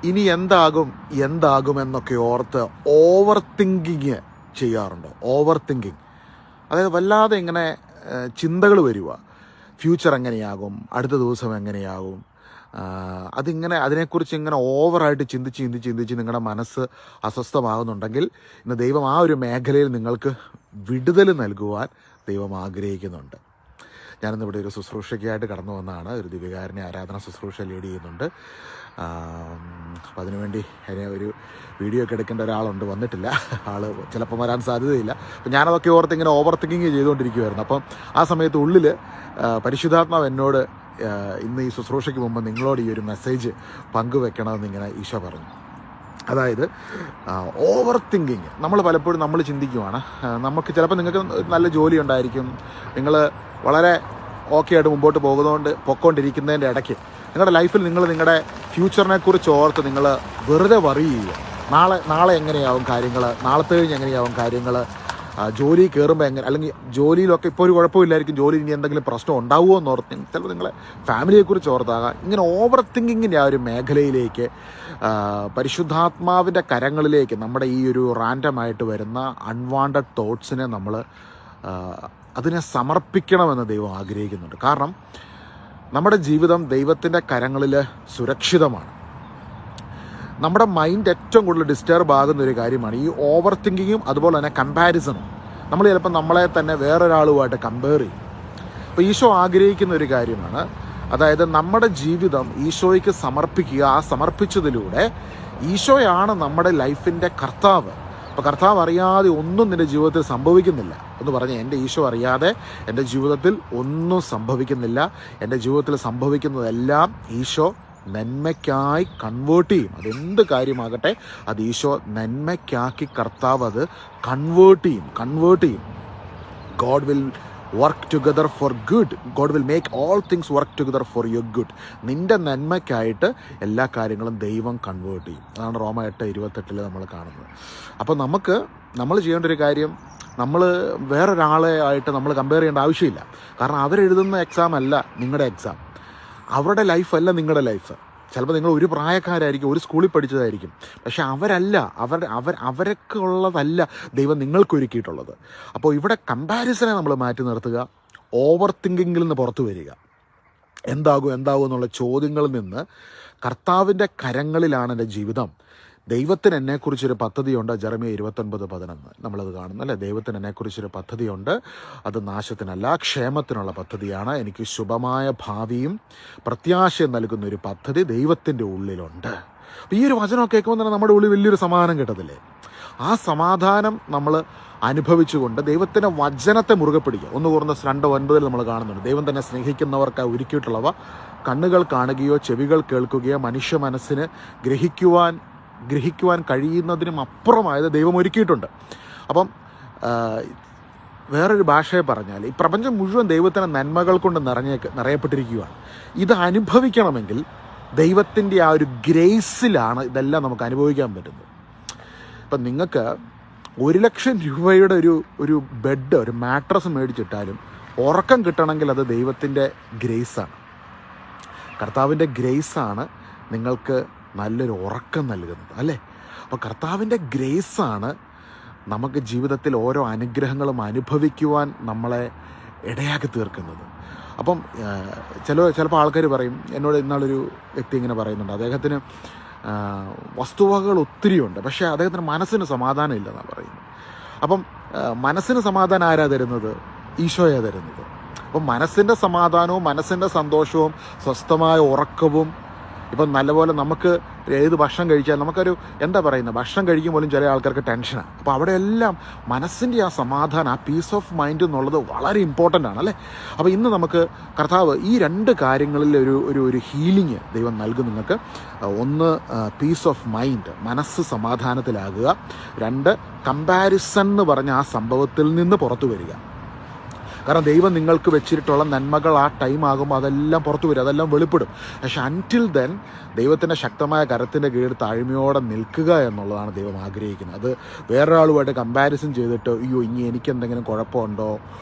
ഇനി എന്താകുമെന്നൊക്കെ ഓർത്ത് over thinking ചെയ്യാറുണ്ടോ? ഓവർ തിങ്കിങ്, അതായത് വല്ലാതെ ഇങ്ങനെ ചിന്തകൾ വരിക. ഫ്യൂച്ചർ എങ്ങനെയാകും, അടുത്ത ദിവസം എങ്ങനെയാകും, അതിനെക്കുറിച്ച് ഇങ്ങനെ ഓവറായിട്ട് ചിന്തിച്ച് നിങ്ങളുടെ മനസ്സ് അസ്വസ്ഥമാകുന്നുണ്ടെങ്കിൽ ഇന്ന് ദൈവം ആ ഒരു മേഖലയിൽ നിങ്ങൾക്ക് വിടുതൽ നൽകുവാൻ ദൈവം ആഗ്രഹിക്കുന്നുണ്ട്. ഞാനിന്നിവിടെ ഒരു ശുശ്രൂഷയ്ക്കായിട്ട് കടന്നു വന്നതാണ്. ഒരു ദിവ്യകാരുണ്യ ആരാധന ശുശ്രൂഷ ലീഡ് ചെയ്യുന്നുണ്ട്. അപ്പം അതിനുവേണ്ടി അതിനെ ഒരു വീഡിയോ ഒക്കെ എടുക്കേണ്ട ഒരാളുണ്ട്, വന്നിട്ടില്ല. ആൾ ചിലപ്പോൾ വരാൻ സാധ്യതയില്ല. അപ്പം ഞാനതൊക്കെ ഓർത്ത് ഇങ്ങനെ ഓവർ തിങ്കിങ് ചെയ്തുകൊണ്ടിരിക്കുമായിരുന്നു. അപ്പം ആ സമയത്ത് ഉള്ളിൽ പരിശുദ്ധാത്മാവ് എന്നോട് ഇന്ന് ഈ ശുശ്രൂഷയ്ക്ക് മുമ്പ് നിങ്ങളോട് ഈ ഒരു മെസ്സേജ് പങ്കുവെക്കണമെന്ന് ഇങ്ങനെ ഈശോ പറഞ്ഞു. അതായത് ഓവർ തിങ്കിങ്. നമ്മൾ പലപ്പോഴും നമ്മൾ ചിന്തിക്കുവാണ്, നമുക്ക് ചിലപ്പോൾ നിങ്ങൾക്ക് നല്ല ജോലി ഉണ്ടായിരിക്കും, നിങ്ങൾ വളരെ ഓക്കെ ആയിട്ട് മുമ്പോട്ട് പൊയ്ക്കൊണ്ടിരിക്കുന്നതിൻ്റെ ഇടയ്ക്ക് നിങ്ങളുടെ ലൈഫിൽ നിങ്ങൾ നിങ്ങളുടെ ഫ്യൂച്ചറിനെ കുറിച്ച് ഓർത്ത് നിങ്ങൾ വെറുതെ വറി ചെയ്യുക. നാളെ എങ്ങനെയാവും കാര്യങ്ങൾ, നാളത്തെ കഴിഞ്ഞ് എങ്ങനെയാവും കാര്യങ്ങൾ, ജോലി കയറുമ്പോൾ എങ്ങനെ, അല്ലെങ്കിൽ ജോലിയിലൊക്കെ ഇപ്പോൾ ഒരു കുഴപ്പമില്ലായിരിക്കും, ജോലി ഇനി എന്തെങ്കിലും പ്രശ്നം ഉണ്ടാവുമോ എന്ന് ഓർത്ത് ചിലപ്പോൾ നിങ്ങളെ ഫാമിലിയെക്കുറിച്ച് ഓർത്താകാം. ഇങ്ങനെ ഓവർ തിങ്കിങ്ങിൻ്റെ ആ ഒരു മേഖലയിലേക്ക്, പരിശുദ്ധാത്മാവിൻ്റെ കരങ്ങളിലേക്ക് നമ്മുടെ ഈ ഒരു റാൻഡമായിട്ട് വരുന്ന അൺവാണ്ടഡ് തോട്ട്സിനെ നമ്മൾ അതിനെ സമർപ്പിക്കണമെന്ന് ദൈവം ആഗ്രഹിക്കുന്നുണ്ട്. കാരണം നമ്മുടെ ജീവിതം ദൈവത്തിൻ്റെ കരങ്ങളിൽ സുരക്ഷിതമാണ്. നമ്മുടെ മൈൻഡ് ഏറ്റവും കൂടുതൽ ഡിസ്റ്റർബ് ആകുന്ന ഒരു കാര്യമാണ് ഈ ഓവർ തിങ്കിങ്ങും അതുപോലെ തന്നെ കമ്പാരിസണും. നമ്മൾ ചിലപ്പോൾ നമ്മളെ തന്നെ വേറൊരാളുമായിട്ട് കമ്പയർ ചെയ്യും. അപ്പോൾ ഈശോ ആഗ്രഹിക്കുന്ന ഒരു കാര്യമാണ്, അതായത് നമ്മുടെ ജീവിതം ഈശോയ്ക്ക് സമർപ്പിക്കുക. ആ സമർപ്പിച്ചതിലൂടെ ഈശോയാണ് നമ്മുടെ ലൈഫിൻ്റെ കർത്താവ്. അപ്പോൾ കർത്താവ് അറിയാതെ ഒന്നും നിൻ്റെ ജീവിതത്തിൽ സംഭവിക്കുന്നില്ല എന്ന് പറഞ്ഞ് എൻ്റെ ഈശോ അറിയാതെ എൻ്റെ ജീവിതത്തിൽ ഒന്നും സംഭവിക്കുന്നില്ല. എൻ്റെ ജീവിതത്തിൽ സംഭവിക്കുന്നതെല്ലാം ഈശോ നന്മയ്ക്കായി കൺവേർട്ട് ചെയ്യും. അതെന്ത് കാര്യമാകട്ടെ അത് ഈശോ നന്മയ്ക്കാക്കി കർത്താവ് അത് കൺവേർട്ട് ചെയ്യും. God will work together for good. God will make all things work together for your good. നിൻ്റെ നന്മയ്ക്കായിട്ട് എല്ലാ കാര്യങ്ങളും ദൈവം കൺവേർട്ട് ചെയ്യും. അതാണ് റോമ 8:28 നമ്മൾ കാണുന്നത്. അപ്പോൾ നമ്മൾ ചെയ്യേണ്ട ഒരു കാര്യം, നമ്മൾ വേറൊരാളെ ആയിട്ട് നമ്മൾ കമ്പയർ ചെയ്യേണ്ട ആവശ്യമില്ല. കാരണം അവരെഴുതുന്ന എക്സാം അല്ല നിങ്ങളുടെ എക്സാം, അവരുടെ ലൈഫല്ല നിങ്ങളുടെ ലൈഫ്. ചിലപ്പോൾ നിങ്ങൾ ഒരു പ്രായക്കാരായിരിക്കും, ഒരു സ്കൂളിൽ പഠിച്ചതായിരിക്കും, പക്ഷെ അവരൊക്കെ ഉള്ളതല്ല ദൈവം നിങ്ങൾക്കൊരുക്കിയിട്ടുള്ളത്. അപ്പോൾ ഇവിടെ കമ്പാരിസനെ നമ്മൾ മാറ്റി നിർത്തുക, ഓവർ തിങ്കിങ്ങിൽ നിന്ന് പുറത്തു വരിക. എന്താകും എന്നുള്ള ചോദ്യങ്ങളിൽ നിന്ന് കർത്താവിൻ്റെ കരങ്ങളിലാണ് എൻ്റെ ജീവിതം. ദൈവത്തിന് എന്നെക്കുറിച്ചൊരു പദ്ധതിയുണ്ട്. ജെറമ്യ 29:11 നമ്മളത് കാണുന്നു അല്ലേ. ദൈവത്തിന് എന്നെക്കുറിച്ചൊരു പദ്ധതിയുണ്ട്, അത് നാശത്തിനല്ല ക്ഷേമത്തിനുള്ള പദ്ധതിയാണ്. എനിക്ക് ശുഭമായ ഭാവിയും പ്രത്യാശയും നൽകുന്ന ഒരു പദ്ധതി ദൈവത്തിൻ്റെ ഉള്ളിലുണ്ട്. അപ്പോൾ ഈ ഒരു വചനം കേൾക്കുമ്പോൾ തന്നെ നമ്മുടെ ഉള്ളിൽ വലിയൊരു സമാധാനം കിട്ടത്തില്ലേ? ആ സമാധാനം നമ്മൾ അനുഭവിച്ചുകൊണ്ട് ദൈവത്തിൻ്റെ വചനത്തെ മുറുകെ പിടിക്കുക. 1 Corinthians 2:9 നമ്മൾ കാണുന്നുണ്ട്, ദൈവം തന്നെ സ്നേഹിക്കുന്നവർക്കായി ഒരുക്കിയിട്ടുള്ളവ കണ്ണുകൾ കാണുകയോ ചെവികൾ കേൾക്കുകയോ മനുഷ്യ മനസ്സിന് ഗ്രഹിക്കുവാൻ കഴിയുന്നതിനും അപ്പുറമായത് ദൈവം ഒരുക്കിയിട്ടുണ്ട്. അപ്പം വേറൊരു ഭാഷയെ പറഞ്ഞാൽ ഈ പ്രപഞ്ചം മുഴുവൻ ദൈവത്തിൻ്റെ നന്മകൾ കൊണ്ട് നിറയപ്പെട്ടിരിക്കുകയാണ്. ഇത് അനുഭവിക്കണമെങ്കിൽ ദൈവത്തിൻ്റെ ആ ഒരു ഗ്രേസിലാണ് ഇതെല്ലാം നമുക്ക് അനുഭവിക്കാൻ പറ്റുന്നത്. ഇപ്പം നിങ്ങൾക്ക് 1,00,000 രൂപയുടെ ഒരു ബെഡ്, ഒരു മാട്രസ് മേടിച്ചിട്ടാലും ഉറക്കം കിട്ടണമെങ്കിൽ അത് ദൈവത്തിൻ്റെ ഗ്രേസാണ്. കർത്താവിൻ്റെ ഗ്രേസാണ് നിങ്ങൾക്ക് നല്ലൊരു ഉറക്കം നൽകുന്നത് അല്ലേ. അപ്പോൾ കർത്താവിൻ്റെ ഗ്രേസാണ് നമുക്ക് ജീവിതത്തിൽ ഓരോ അനുഗ്രഹങ്ങളും അനുഭവിക്കുവാൻ നമ്മളെ ഇടയാക്കി തീർക്കുന്നത്. അപ്പം ചിലപ്പോൾ ആൾക്കാർ പറയും, എന്നോട് ഇന്നാളൊരു വ്യക്തി ഇങ്ങനെ പറയുന്നുണ്ട്, അദ്ദേഹത്തിന് വസ്തുവകകൾ ഒത്തിരിയുണ്ട്, പക്ഷേ അദ്ദേഹത്തിന് മനസ്സിന് സമാധാനം ഇല്ലെന്നാണ് പറയുന്നത്. അപ്പം മനസ്സിന് സമാധാനം ആരാ തരുന്നത്? ഈശോയാ തരുന്നത്. അപ്പം മനസ്സിൻ്റെ സമാധാനവും മനസ്സിൻ്റെ സന്തോഷവും സ്വസ്ഥമായ ഉറക്കവും, ഇപ്പം നല്ലപോലെ നമുക്ക് ഏത് ഭക്ഷണം കഴിച്ചാൽ നമുക്കൊരു ഭക്ഷണം കഴിക്കും പോലും ചില ആൾക്കാർക്ക് ടെൻഷനാണ്. അപ്പോൾ അവിടെയെല്ലാം മനസ്സിൻ്റെ ആ സമാധാനം, ആ പീസ് ഓഫ് മൈൻഡ് എന്നുള്ളത് വളരെ ഇമ്പോർട്ടൻ്റ് ആണ് അല്ലേ. അപ്പോൾ ഇന്ന് നമുക്ക് കർത്താവ് ഈ 2 കാര്യങ്ങളിൽ ഒരു ഹീലിംഗ് ദൈവം നൽകും നിങ്ങൾക്ക്. 1 പീസ് ഓഫ് മൈൻഡ്, മനസ്സ് സമാധാനത്തിലാകുക. 2 കമ്പാരിസൺ എന്ന് പറഞ്ഞ ആ സംഭവത്തിൽ നിന്ന് പുറത്തു വരിക. കാരണം ദൈവം നിങ്ങൾക്ക് വെച്ചിട്ടുള്ള നന്മകൾ ആ ടൈം ആകുമ്പോൾ അതെല്ലാം പുറത്തു വരും, അതെല്ലാം വെളിപ്പെടും. പക്ഷെ അൻറ്റിൽ ദെൻ ദൈവത്തിൻ്റെ ശക്തമായ കരത്തിൻ്റെ കീഴിൽ താഴ്മയോടെ നിൽക്കുക എന്നുള്ളതാണ് ദൈവം ആഗ്രഹിക്കുന്നത്. അത് വേറൊരാളുമായിട്ട് കമ്പാരിസൺ ചെയ്തിട്ട് അയ്യോ ഇനി എനിക്കെന്തെങ്കിലും കുഴപ്പമുണ്ടോ,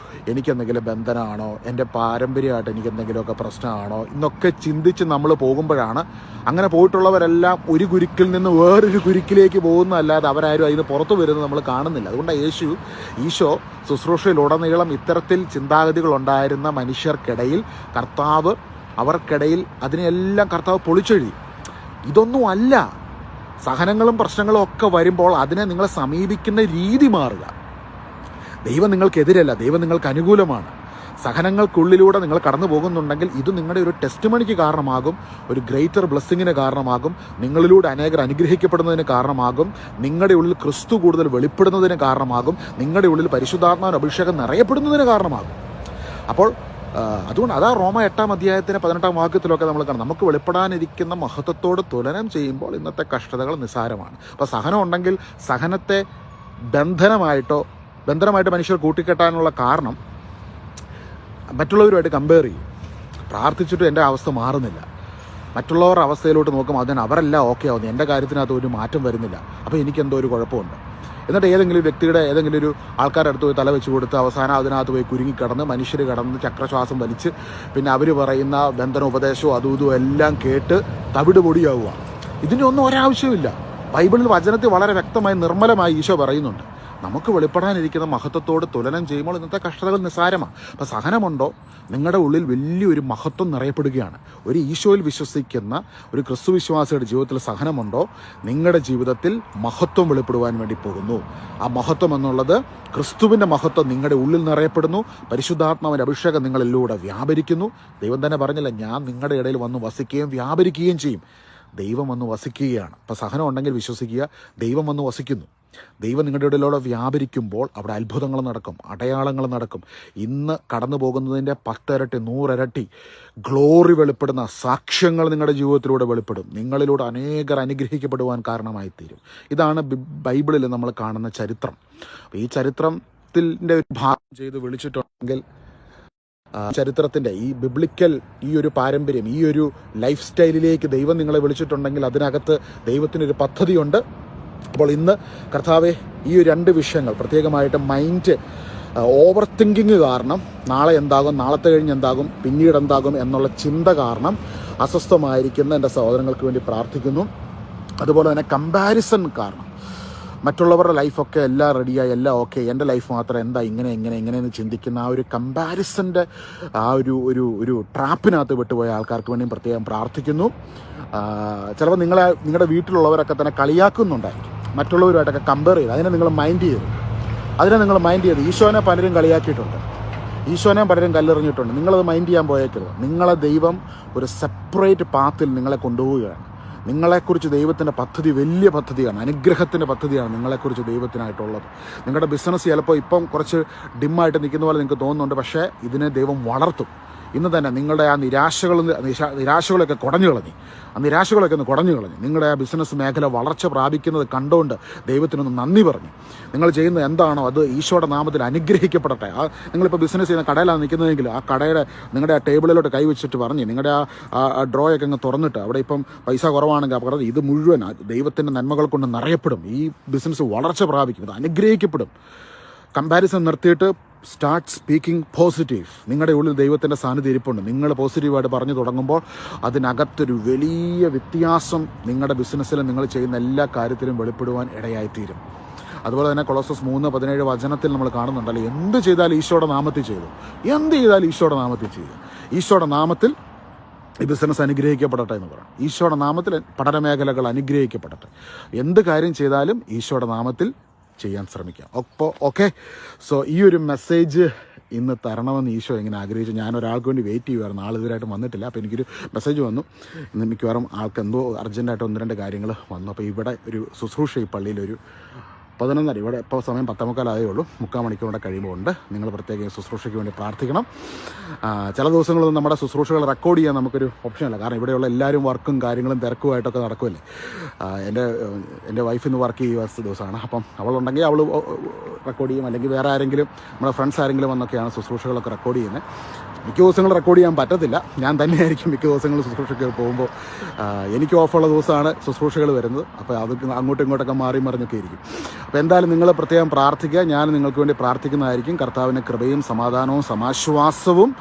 എനിക്കെന്തെങ്കിലും ബന്ധനമാണോ, എൻ്റെ പാരമ്പര്യമായിട്ട് എനിക്കെന്തെങ്കിലുമൊക്കെ പ്രശ്നമാണോ എന്നൊക്കെ ചിന്തിച്ച് നമ്മൾ പോകുമ്പോഴാണ് അങ്ങനെ പോയിട്ടുള്ളവരെല്ലാം ഒരു കുരുക്കിൽ നിന്ന് വേറൊരു കുരുക്കിലേക്ക് പോകുന്നതല്ലാതെ അവരാരും അതിന് പുറത്തു വരുന്നത് നമ്മൾ കാണുന്നില്ല. അതുകൊണ്ടാണ് ഈശോ ശുശ്രൂഷയിലുടനീളം ഇത്തരത്തിൽ ചിന്താഗതികളുണ്ടായിരുന്ന മനുഷ്യർക്കിടയിൽ അവർക്കിടയിൽ അതിനെല്ലാം കർത്താവ് പൊളിച്ചെഴുതി. ഇതൊന്നും അല്ല, സഹനങ്ങളും പ്രശ്നങ്ങളും ഒക്കെ വരുമ്പോൾ അതിനെ നിങ്ങൾ സമീപിക്കുന്ന രീതി മാറുക. ദൈവം നിങ്ങൾക്കെതിരല്ല, ദൈവം നിങ്ങൾക്ക് അനുകൂലമാണ്. സഹനങ്ങൾക്കുള്ളിലൂടെ നിങ്ങൾ കടന്നു പോകുന്നുണ്ടെങ്കിൽ ഇത് നിങ്ങളുടെ ഒരു ടെസ്റ്റ് മണിക്ക് കാരണമാകും, ഒരു ഗ്രേറ്റർ ബ്ലെസ്സിങ്ങിന് കാരണമാകും, നിങ്ങളിലൂടെ അനേകർ അനുഗ്രഹിക്കപ്പെടുന്നതിന് കാരണമാകും, നിങ്ങളുടെ ഉള്ളിൽ ക്രിസ്തു കൂടുതൽ വെളിപ്പെടുന്നതിന് കാരണമാകും, നിങ്ങളുടെ ഉള്ളിൽ പരിശുദ്ധാത്മാവിന്റെ അഭിഷേകം നിറയപ്പെടുന്നതിന് കാരണമാകും. അപ്പോൾ അതുകൊണ്ട് അതാ റോമ 8-ാം അധ്യായത്തിന് 18-ാം വാക്യത്തിലൊക്കെ നമ്മൾ കാണാം, നമുക്ക് വെളിപ്പെടാനിരിക്കുന്ന മഹത്വത്തോട് തുലനം ചെയ്യുമ്പോൾ ഇന്നത്തെ കഷ്ടതകൾ നിസ്സാരമാണ്. അപ്പോൾ സഹനം ഉണ്ടെങ്കിൽ സഹനത്തെ ബന്ധനമായിട്ട് മനുഷ്യർ കൂട്ടിക്കെട്ടാനുള്ള കാരണം മറ്റുള്ളവരുമായിട്ട് കമ്പയർ ചെയ്യും. പ്രാർത്ഥിച്ചിട്ടും എൻ്റെ അവസ്ഥ മാറുന്നില്ല, മറ്റുള്ളവരുടെ അവസ്ഥയിലോട്ട് നോക്കുമ്പോൾ അതിന് അവരെല്ലാം ഓക്കെ ആവുന്നു, എൻ്റെ കാര്യത്തിനകത്ത് ഒരു മാറ്റം വരുന്നില്ല, അപ്പോൾ എനിക്കെന്തോ ഒരു കുഴപ്പമുണ്ട്. എന്നിട്ട് ഏതെങ്കിലും വ്യക്തിയുടെ ഏതെങ്കിലും ഒരു ആൾക്കാരുടെ അടുത്ത് പോയി തല വെച്ച് കൊടുത്ത് അവസാനം അതിനകത്ത് പോയി കുരുങ്ങിക്കിടന്ന് മനുഷ്യർ കടന്ന് ചക്രശ്വാസം വലിച്ച് പിന്നെ അവർ പറയുന്ന ബന്ധന ഉപദേശവും അതും ഇതും എല്ലാം കേട്ട് തവിട് പൊടിയാവുക. ഇതിൻ്റെ ഒന്നും ഒരാവശ്യമില്ല. ബൈബിളിൽ വചനത്തിൽ വളരെ വ്യക്തമായി നിർമ്മലമായി ഈശോ പറയുന്നുണ്ട്, നമുക്ക് വെളിപ്പെടാനിരിക്കുന്ന മഹത്വത്തോട് തുലനം ചെയ്യുമ്പോൾ ഇന്നത്തെ കഷ്ടതകൾ നിസ്സാരമാണ്. അപ്പോൾ സഹനമുണ്ടോ, നിങ്ങളുടെ ഉള്ളിൽ വലിയൊരു മഹത്വം നിറയപ്പെടുകയാണ്. ഒരു ഈശോയിൽ വിശ്വസിക്കുന്ന ഒരു ക്രിസ്തു വിശ്വാസിയുടെ ജീവിതത്തിൽ സഹനമുണ്ടോ, നിങ്ങളുടെ ജീവിതത്തിൽ മഹത്വം വെളിപ്പെടുവാൻ വേണ്ടി പോകുന്നു. ആ മഹത്വം എന്നുള്ളത് ക്രിസ്തുവിൻ്റെ മഹത്വം നിങ്ങളുടെ ഉള്ളിൽ നിറയപ്പെടുന്നു, പരിശുദ്ധാത്മാവിൻ്റെ അഭിഷേകം നിങ്ങളിലൂടെ വ്യാപരിക്കുന്നു. ദൈവം തന്നെ പറഞ്ഞില്ല, ഞാൻ നിങ്ങളുടെ ഇടയിൽ വന്ന് വസിക്കുകയും വ്യാപരിക്കുകയും ചെയ്യും. ദൈവം വന്ന് വസിക്കുകയാണ്. അപ്പോൾ സഹനം ഉണ്ടെങ്കിൽ വിശ്വസിക്കുക, ദൈവം വന്ന് വസിക്കുന്നു. ദൈവം നിങ്ങളുടെ ഇടയിലൂടെ വ്യാപരിക്കുമ്പോൾ അവിടെ അത്ഭുതങ്ങൾ നടക്കും, അടയാളങ്ങൾ നടക്കും. ഇന്ന് കടന്നു പോകുന്നതിൻ്റെ 10 ഇരട്ടി 100 ഇരട്ടി ഗ്ലോറി വെളിപ്പെടുന്ന സാക്ഷ്യങ്ങൾ നിങ്ങളുടെ ജീവിതത്തിലൂടെ വെളിപ്പെടും. നിങ്ങളിലൂടെ അനേകർ അനുഗ്രഹിക്കപ്പെടുവാൻ കാരണമായി തീരും. ഇതാണ് ബൈബിളിൽ നമ്മൾ കാണുന്ന ചരിത്രം. ഈ ചരിത്രത്തിൻ്റെ ഒരു ഭാഗം ചെയ്ത് വിളിച്ചിട്ടുണ്ടെങ്കിൽ ചരിത്രത്തിൻ്റെ ഈ ബിബ്ലിക്കൽ ഈ ഒരു പാരമ്പര്യം, ഈ ഒരു ലൈഫ് സ്റ്റൈലിലേക്ക് ദൈവം നിങ്ങളെ വിളിച്ചിട്ടുണ്ടെങ്കിൽ അതിനകത്ത് ദൈവത്തിനൊരു പദ്ധതിയുണ്ട്. അപ്പോൾ ഇന്ന് കർത്താവെ ഈ 2 വിഷയങ്ങൾ പ്രത്യേകമായിട്ട് മൈൻഡ് ഓവർ തിങ്കിങ് കാരണം നാളെ എന്താകും, നാളത്തെ കഴിഞ്ഞ് എന്താകും, പിന്നീട് എന്താകും എന്നുള്ള ചിന്ത കാരണം അസ്വസ്ഥമായിരിക്കുന്ന എൻ്റെ സഹോദരങ്ങൾക്ക് വേണ്ടി പ്രാർത്ഥിക്കുന്നു. അതുപോലെ തന്നെ കമ്പാരിസൺ കാരണം മറ്റുള്ളവരുടെ ലൈഫൊക്കെ എല്ലാം റെഡിയായി, എല്ലാം ഓക്കെ, എൻ്റെ ലൈഫ് മാത്രം എന്താ ഇങ്ങനെയെന്ന് ചിന്തിക്കുന്ന ആ ഒരു കമ്പാരിസൻ്റെ ആ ഒരു ട്രാപ്പിനകത്ത് വിട്ടുപോയ ആൾക്കാർക്ക് വേണ്ടിയും പ്രത്യേകം പ്രാർത്ഥിക്കുന്നു. ചിലപ്പോൾ നിങ്ങളുടെ വീട്ടിലുള്ളവരൊക്കെ തന്നെ കളിയാക്കുന്നുണ്ടായിരിക്കും, മറ്റുള്ളവരുമായിട്ടൊക്കെ കമ്പയർ ചെയ്ത് അതിനെ നിങ്ങൾ മൈൻഡ് ചെയ്ത് ഈശോനെ പലരും കളിയാക്കിയിട്ടുണ്ട്, ഈശോനെ പലരും കല്ലെറിഞ്ഞിട്ടുണ്ട്. നിങ്ങളത് മൈൻഡ് ചെയ്യാൻ പോയേക്കരുത്. നിങ്ങളെ ദൈവം ഒരു സെപ്പറേറ്റ് പാത്തിൽ നിങ്ങളെ കൊണ്ടുപോവുകയാണ്. നിങ്ങളെക്കുറിച്ച് ദൈവത്തിൻ്റെ പദ്ധതി വലിയ പദ്ധതിയാണ്, അനുഗ്രഹത്തിൻ്റെ പദ്ധതിയാണ് നിങ്ങളെക്കുറിച്ച് ദൈവത്തിനായിട്ടുള്ളത്. നിങ്ങളുടെ ബിസിനസ് ചിലപ്പോൾ ഇപ്പം കുറച്ച് ഡിമ്മായിട്ട് നിൽക്കുന്ന പോലെ നിങ്ങൾക്ക് തോന്നുന്നുണ്ട്, പക്ഷേ ഇതിനെ ദൈവം വളർത്തും. ഇന്ന് തന്നെ നിങ്ങളുടെ ആ നിരാശകളൊക്കെ കുടഞ്ഞു കളഞ്ഞു, നിങ്ങളുടെ ആ ബിസിനസ് മേഖല വളർച്ച പ്രാപിക്കുന്നത് കണ്ടുകൊണ്ട് ദൈവത്തിനൊന്ന് നന്ദി പറഞ്ഞു. നിങ്ങൾ ചെയ്യുന്നത് എന്താണോ അത് ഈശോയുടെ നാമത്തിൽ അനുഗ്രഹിക്കപ്പെടട്ടെ. നിങ്ങളിപ്പോൾ ബിസിനസ് ചെയ്യുന്ന കടയിലാണ് നിൽക്കുന്നതെങ്കിൽ ആ കടയുടെ നിങ്ങളുടെ ആ ടേബിളിലോട്ട് കൈവച്ചിട്ട് പറഞ്ഞ് നിങ്ങളുടെ ആ ഡ്രോയൊക്കെ അങ്ങ് തുറന്നിട്ട് അവിടെ ഇപ്പം പൈസ കുറവാണെങ്കിൽ പറഞ്ഞ് ഇത് മുഴുവൻ ദൈവത്തിൻ്റെ നന്മകൾ കൊണ്ട് നിറയപ്പെടും, ഈ ബിസിനസ് വളർച്ച പ്രാപിക്കും, ഇത് അനുഗ്രഹിക്കപ്പെടും. കമ്പാരിസൺ നിർത്തിയിട്ട് സ്റ്റാർട്ട് സ്പീക്കിംഗ് പോസിറ്റീവ്. നിങ്ങളുടെ ഉള്ളിൽ ദൈവത്തിൻ്റെ സാന്നിധ്യം ഇരിപ്പുണ്ട്. നിങ്ങൾ പോസിറ്റീവായിട്ട് പറഞ്ഞു തുടങ്ങുമ്പോൾ അതിനകത്തൊരു വലിയ വ്യത്യാസം നിങ്ങളുടെ ബിസിനസ്സിൽ നിങ്ങൾ ചെയ്യുന്ന എല്ലാ കാര്യത്തിലും വെളിപ്പെടുവാൻ ഇടയായിത്തീരും. അതുപോലെ തന്നെ കൊളോസസ് 3:17 വചനത്തിൽ നമ്മൾ കാണുന്നുണ്ടല്ലോ, എന്ത് ചെയ്താലും ഈശോയുടെ നാമത്തിൽ ചെയ്തു, ഈശോയുടെ നാമത്തിൽ ഈ ബിസിനസ് അനുഗ്രഹിക്കപ്പെടട്ടെ എന്ന് പറയണം. ഈശോയുടെ നാമത്തിൽ പഠനമേഖലകൾ അനുഗ്രഹിക്കപ്പെടട്ടെ. എന്ത് കാര്യം ചെയ്താലും ഈശോയുടെ നാമത്തിൽ ചെയ്യാൻ ശ്രമിക്കാം. അപ്പോൾ ഓക്കെ, സോ ഈ ഒരു മെസ്സേജ് ഇന്ന് തരണമെന്ന് ഈശോ ഇങ്ങനെ ആഗ്രഹിച്ചു. ഞാൻ ഒരാൾക്ക് വേണ്ടി വെയിറ്റ് ചെയ്യുമായിരുന്നു, ആൾ ഇതുവരായിട്ട് വന്നിട്ടില്ല. അപ്പോൾ എനിക്കൊരു മെസ്സേജ് വന്നു, ഇന്ന് മിക്കവാറും ആൾക്ക് എന്തോ അർജൻറ്റായിട്ട് 1-2 കാര്യങ്ങൾ വന്നു. അപ്പോൾ ഇവിടെ ഒരു ശുശ്രൂഷ ഈ പള്ളിയിലൊരു 11:30 ഇവിടെ ഇപ്പോൾ സമയം 10:45 ഉള്ളൂ. 3/4 മണിക്കൂറിൻ്റെ കഴിയുമ്പോൾ ഉണ്ട്. നിങ്ങൾ പ്രത്യേകം ശുശ്രൂഷയ്ക്ക് വേണ്ടി പ്രാർത്ഥിക്കണം. ചില ദിവസങ്ങളൊന്നും നമ്മുടെ ശുശ്രൂഷകൾ റെക്കോർഡ് ചെയ്യാൻ നമുക്കൊരു ഓപ്ഷനല്ല. കാരണം ഇവിടെയുള്ള എല്ലാവരും വർക്കും കാര്യങ്ങളും തിരക്കുമായിട്ടൊക്കെ നടക്കുമല്ലേ. എൻ്റെ വൈഫ് ഇന്ന് വർക്ക് ചെയ്യുന്ന ദിവസമാണ്. അപ്പം അവളുണ്ടെങ്കിൽ അവൾ റെക്കോർഡ് ചെയ്യും, അല്ലെങ്കിൽ വേറെ ആരെങ്കിലും നമ്മുടെ ഫ്രണ്ട്സ് ആരെങ്കിലും വന്നൊക്കെയാണ് ശുശ്രൂഷകളൊക്കെ റെക്കോർഡ് ചെയ്യുന്നത്. മിക്ക ദിവസങ്ങൾ റെക്കോർഡ് ചെയ്യാൻ പറ്റത്തില്ല. ഞാൻ തന്നെയായിരിക്കും മിക്ക ദിവസങ്ങളും ശുശ്രൂഷയ്ക്ക് പോകുമ്പോൾ. എനിക്ക് ഓഫുള്ള ദിവസമാണ് ശുശ്രൂഷകൾ വരുന്നത്. അപ്പോൾ അത് അങ്ങോട്ടും ഇങ്ങോട്ടൊക്കെ മാറി മറിഞ്ഞൊക്കെ ഇരിക്കും. അപ്പോൾ എന്തായാലും നിങ്ങൾ പ്രത്യേകം പ്രാർത്ഥിക്കുക. ഞാൻ നിങ്ങൾക്ക് വേണ്ടി പ്രാർത്ഥിക്കുന്നതായിരിക്കും. കർത്താവിൻ്റെ കൃപയും സമാധാനവും സമാശ്വാസവും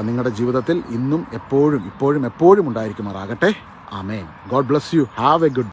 നിങ്ങളുടെ ജീവിതത്തിൽ ഇന്നും എപ്പോഴും ഉണ്ടായിരിക്കുമാറാകട്ടെ. ആമേൻ. God bless you. Have a good